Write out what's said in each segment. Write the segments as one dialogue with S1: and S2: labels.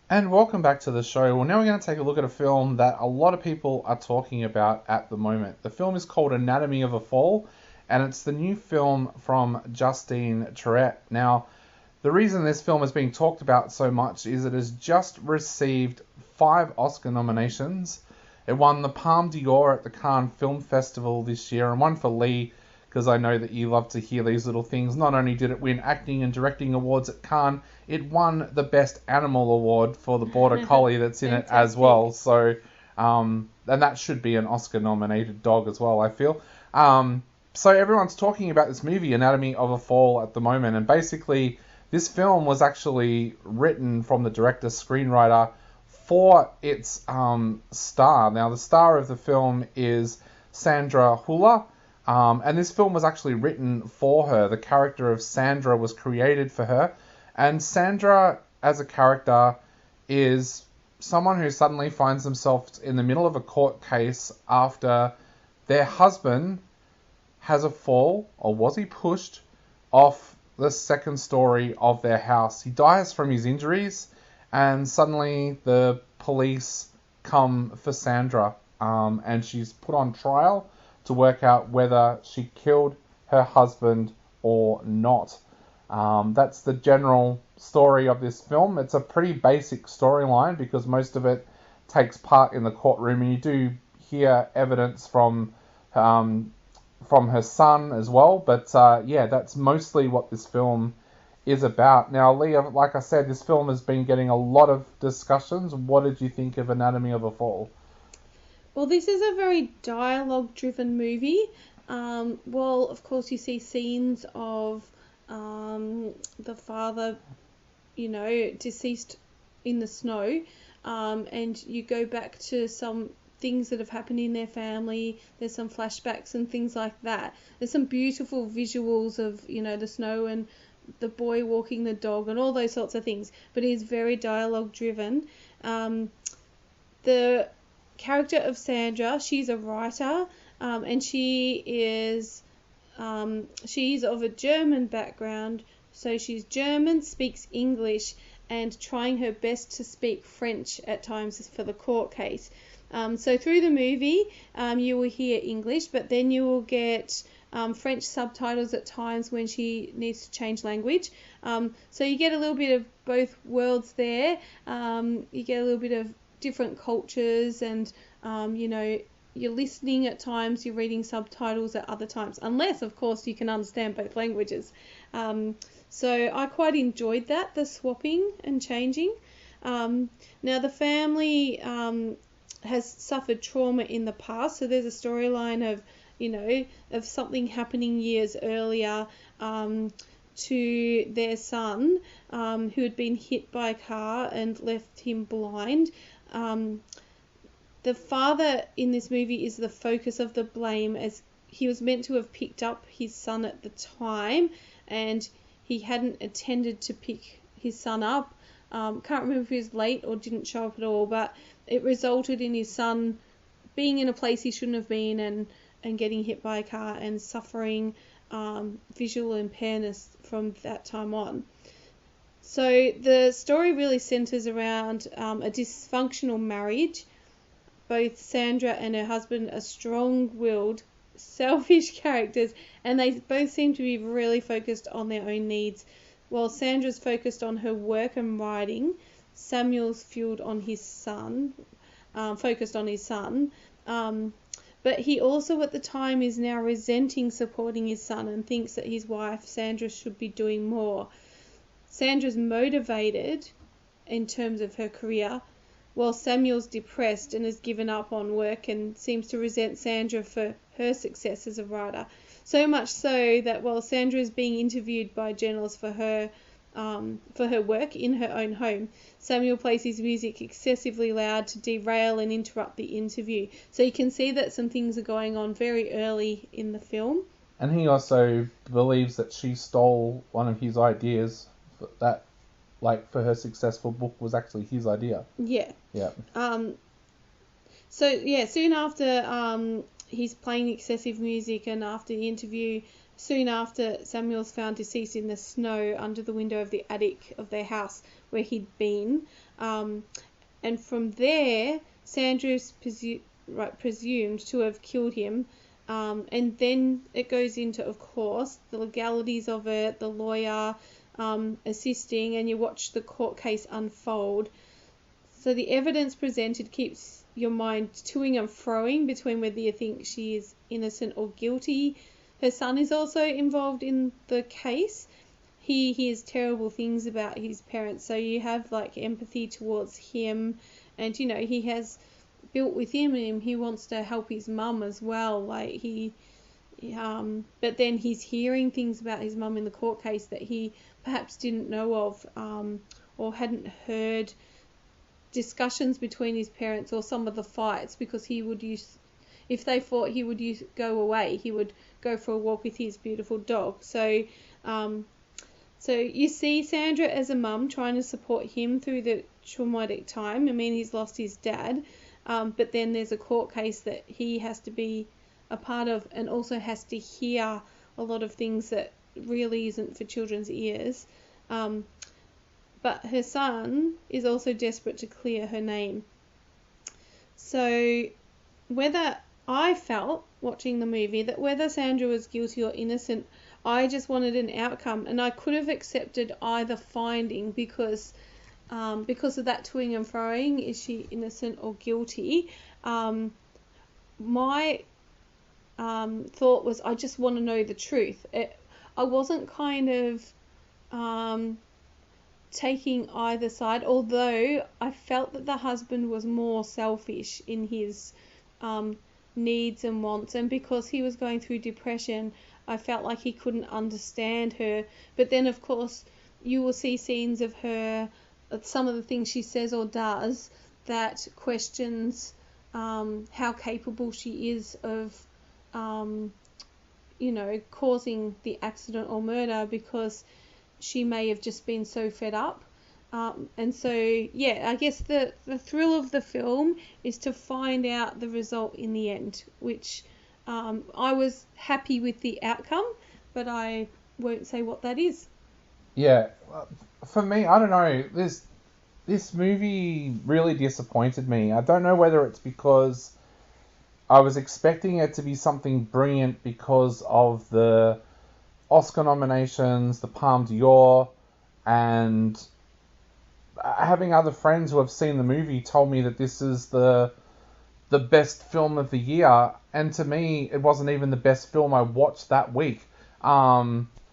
S1: And welcome back to the show. Well, now we're going to take a look at a film that a lot of people are talking about at the moment. The film is called Anatomy of a Fall, and it's the new film from Justine Triet. Now, the reason this film is being talked about so much is it has just received 5 Oscar nominations. It won the Palme d'Or at the Cannes Film Festival this year, and one for Lee, because I know that you love to hear these little things. Not only did it win acting and directing awards at Cannes, it won the Best Animal Award for the Border Collie that's in it as well. So, and that should be an Oscar-nominated dog as well, I feel. So everyone's talking about this movie, Anatomy of a Fall, at the moment, and basically this film was actually written from the director-screenwriter for its star. Now, the star of the film is Sandra Hüller, and this film was actually written for her. The character of Sandra was created for her, and Sandra, as a character, is someone who suddenly finds themselves in the middle of a court case after their husband has a fall, or was he pushed, off the second story of their house. He dies from his injuries, and suddenly the police come for Sandra, and she's put on trial to work out whether she killed her husband or not. That's the general story of this film. It's a pretty basic storyline because most of it takes part in the courtroom, and you do hear evidence from her son as well. But yeah, that's mostly what this film is about. Now, Leah, like I said, this film has been getting a lot of discussions. What did you think of Anatomy of a Fall?
S2: Well, this is a very dialogue-driven movie. Well, of course, you see scenes of the father, deceased in the snow, and you go back to some things that have happened in their family. There's some flashbacks and things like that. There's some beautiful visuals of, the snow and the boy walking the dog and all those sorts of things. But it is very dialogue-driven. The character of Sandra, she's a writer, and she's of a German background, so she's German, speaks English, and trying her best to speak French at times for the court case. So through the movie, you will hear English, but then you will get French subtitles at times when she needs to change language. So you get a little bit of both worlds there. You get a little bit of different cultures, and you're listening at times, you're reading subtitles at other times, unless of course you can understand both languages. So I quite enjoyed that, the swapping and changing. Now the family has suffered trauma in the past, so there's a storyline of something happening years earlier to their son, who had been hit by a car and left him blind. The father in this movie is the focus of the blame, as he was meant to have picked up his son at the time, and he hadn't intended to pick his son up. Can't remember if he was late or didn't show up at all, but it resulted in his son being in a place he shouldn't have been, and getting hit by a car and suffering visual impairments from that time on. So the story really centers around a dysfunctional marriage. Both Sandra and her husband are strong-willed, selfish characters, and they both seem to be really focused on their own needs. While Sandra's focused on her work and writing, Samuel's focused on his son. But he also at the time is now resenting supporting his son and thinks that his wife, Sandra, should be doing more. Sandra's motivated in terms of her career, while Samuel's depressed and has given up on work and seems to resent Sandra for her success as a writer. So much so that while Sandra is being interviewed by journalists for her work in her own home, Samuel plays his music excessively loud to derail and interrupt the interview. So you can see that some things are going on very early in the film.
S1: And he also believes that she stole one of his ideas that, like, for her successful book was actually his idea.
S2: Yeah.
S1: Yeah.
S2: So yeah, soon after he's playing excessive music, and after the interview, soon after, Samuel's found deceased in the snow under the window of the attic of their house where he'd been. And from there, Sandra's presumed to have killed him. And then it goes into, of course, the legalities of it, the lawyer assisting, and you watch the court case unfold. So the evidence presented keeps your mind toing and froing between whether you think she is innocent or guilty. Her son is also involved in the case. He hears terrible things about his parents, so you have like empathy towards him, and you know he has built within him he wants to help his mum as well. Like but then he's hearing things about his mum in the court case that he perhaps didn't know of, or hadn't heard discussions between his parents or some of the fights, because he would if they fought, he would go away. He would go for a walk with his beautiful dog. So you see Sandra as a mum trying to support him through the traumatic time. I mean, he's lost his dad, but then there's a court case that he has to be a part of, and also has to hear a lot of things that really isn't for children's ears. But her son is also desperate to clear her name. So whether I felt, watching the movie, that whether Sandra was guilty or innocent, I just wanted an outcome, and I could have accepted either finding because of that toing and froing, is she innocent or guilty? My thought was, I just want to know the truth. I wasn't kind of taking either side, although I felt that the husband was more selfish in his needs and wants, and because he was going through depression, I felt like he couldn't understand her. But then, of course, you will see scenes of her, some of the things she says or does, that questions how capable she is of, causing the accident or murder, because she may have just been so fed up. And so, yeah, I guess the thrill of the film is to find out the result in the end, which I was happy with the outcome, but I won't say what that is.
S1: Yeah, for me, I don't know, this movie really disappointed me. I don't know whether it's because I was expecting it to be something brilliant because of the Oscar nominations, the Palme d'Or, and having other friends who have seen the movie told me that this is the best film of the year, and to me, it wasn't even the best film I watched that week.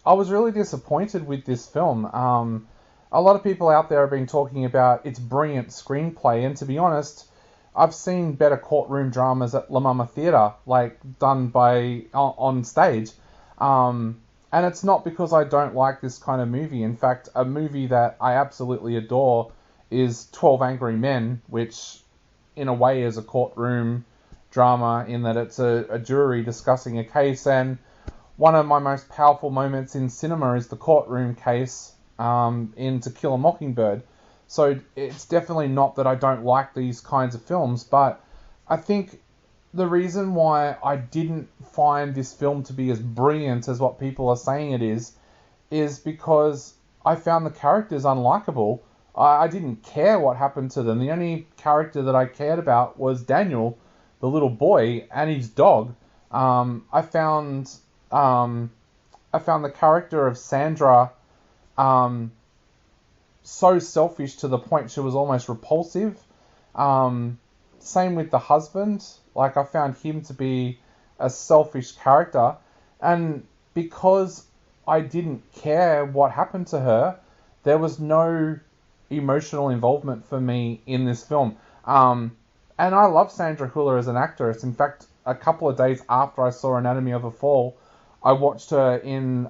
S1: I was really disappointed with this film. A lot of people out there have been talking about its brilliant screenplay, and to be honest, I've seen better courtroom dramas at La Mama Theatre, like done on stage. And it's not because I don't like this kind of movie. In fact, a movie that I absolutely adore is 12 Angry Men, which in a way is a courtroom drama in that it's a jury discussing a case. And one of my most powerful moments in cinema is the courtroom case in To Kill a Mockingbird. So it's definitely not that I don't like these kinds of films, but I think the reason why I didn't find this film to be as brilliant as what people are saying it is because I found the characters unlikable. I didn't care what happened to them. The only character that I cared about was Daniel, the little boy, and his dog. I found the character of Sandra so selfish to the point she was almost repulsive. Same with the husband. Like, I found him to be a selfish character. And because I didn't care what happened to her, there was no emotional involvement for me in this film. And I love Sandra Hüller as an actress. In fact, a couple of days after I saw Anatomy of a Fall, I watched her in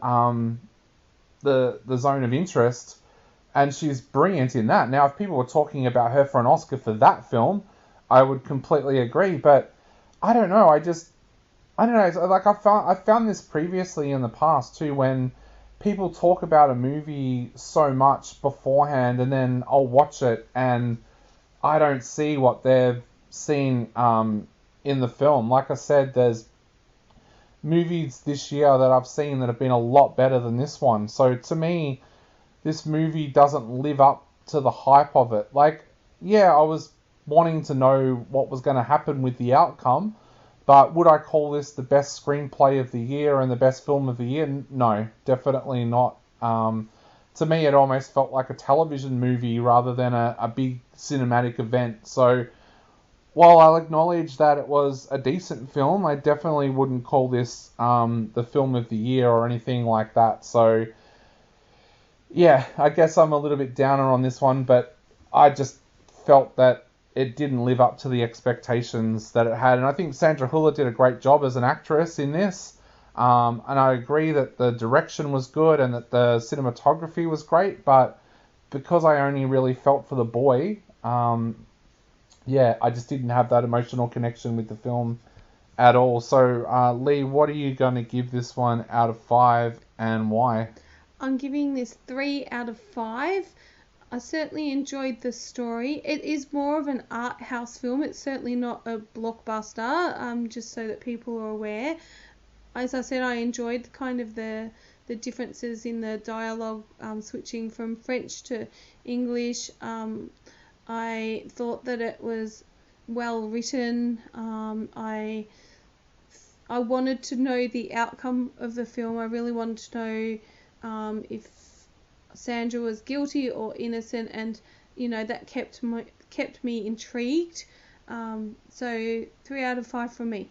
S1: the Zone of Interest, and she's brilliant in that. Now, if people were talking about her for an Oscar for that film, I would completely agree. But I don't know. I don't know. Like, I found this previously in the past too, when people talk about a movie so much beforehand, and then I'll watch it and I don't see what they've seen in the film. Like I said, there's movies this year that I've seen that have been a lot better than this one. So to me, this movie doesn't live up to the hype of it. Like, yeah, I was wanting to know what was going to happen with the outcome, but would I call this the best screenplay of the year and the best film of the year? No, definitely not. To me, it almost felt like a television movie rather than a big cinematic event. So while I'll acknowledge that it was a decent film, I definitely wouldn't call this the film of the year or anything like that. So yeah, I guess I'm a little bit downer on this one, but I just felt that it didn't live up to the expectations that it had. And I think Sandra Hüller did a great job as an actress in this. And I agree that the direction was good and that the cinematography was great, but because I only really felt for the boy, yeah, I just didn't have that emotional connection with the film at all. So, Lee, what are you going to give this one out of 5 and why?
S2: I'm giving this 3 out of 5. I certainly enjoyed the story. It is more of an art house film. It's certainly not a blockbuster, just so that people are aware. As I said, I enjoyed kind of the differences in the dialogue, switching from French to English. I thought that it was well written. I wanted to know the outcome of the film. I really wanted to know if Sandra was guilty or innocent, and that kept me intrigued. So 3 out of 5 from me.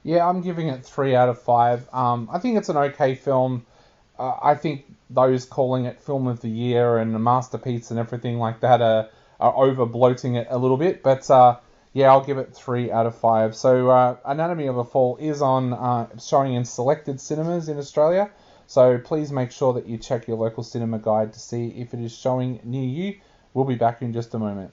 S1: Yeah, I'm giving it 3 out of 5. I think it's an okay film. I think those calling it film of the year and a masterpiece and everything like that are over bloating it a little bit. But yeah, I'll give it 3 out of 5. So Anatomy of a Fall is on showing in selected cinemas in Australia. So please make sure that you check your local cinema guide to see if it is showing near you. We'll be back in just a moment.